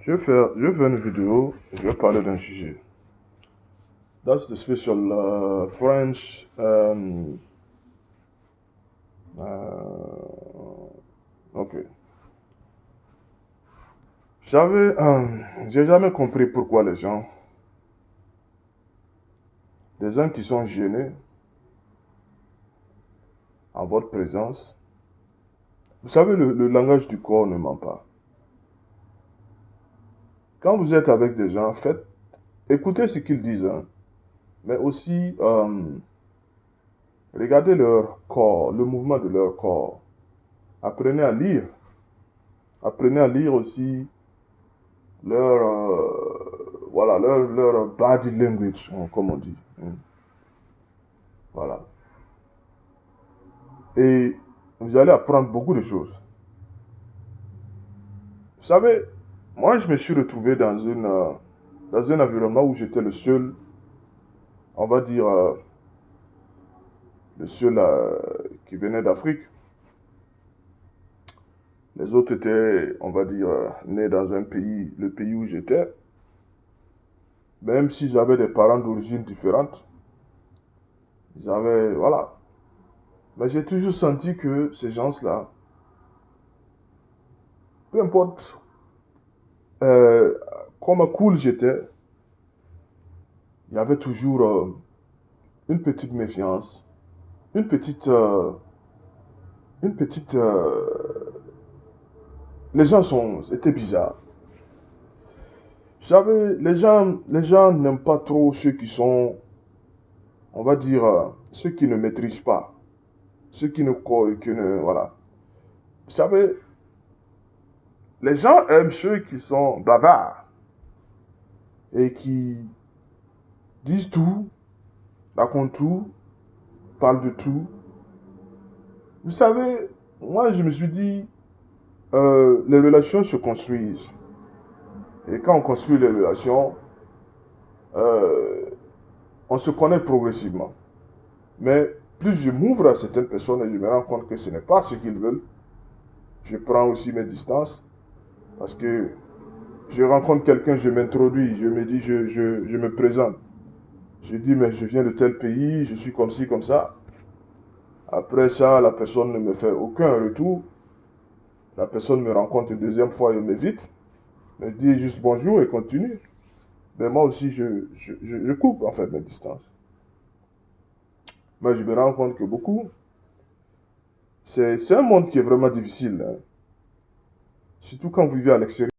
Je vais faire une vidéo, je vais parler d'un sujet. That's the special French. Ok. J'ai jamais compris pourquoi des gens qui sont gênés en votre présence. Vous savez, le langage du corps ne ment pas. Quand vous êtes avec des gens, écoutez ce qu'ils disent, hein, mais aussi regardez leur corps, le mouvement de leur corps. Apprenez à lire. Apprenez à lire aussi leur body language, comme on dit. Voilà. Et vous allez apprendre beaucoup de choses. Vous savez, moi, je me suis retrouvé dans un environnement où j'étais le seul, on va dire, le seul qui venait d'Afrique. Les autres étaient, on va dire, nés dans un pays, le pays où j'étais. Même s'ils avaient des parents d'origine différente, ils avaient, voilà. Mais j'ai toujours senti que ces gens-là, peu importe euh, comment cool j'étais, il y avait toujours une petite méfiance, une petite, euh, une petite. Les gens étaient bizarres. Vous savez, les gens n'aiment pas trop ceux qui sont, on va dire, ceux qui ne maîtrisent pas, ceux voilà. Vous savez, les gens aiment ceux qui sont bavards et qui disent tout, racontent tout, parlent de tout. Vous savez, moi je me suis dit, les relations se construisent. Et quand on construit les relations, euh, on se connaît progressivement. Mais plus je m'ouvre à certaines personnes et je me rends compte que ce n'est pas ce qu'ils veulent, je prends aussi mes distances. Parce que je rencontre quelqu'un, je m'introduis, je me dis, je me présente. Je dis, mais je viens de tel pays, je suis comme ci, comme ça. Après ça, la personne ne me fait aucun retour. La personne me rencontre une deuxième fois et m'évite, me dit juste bonjour et continue. Mais moi aussi, je coupe en fait mes distances. Mais je me rends compte que c'est un monde qui est vraiment difficile, hein. Surtout quand vous vivez à l'extérieur.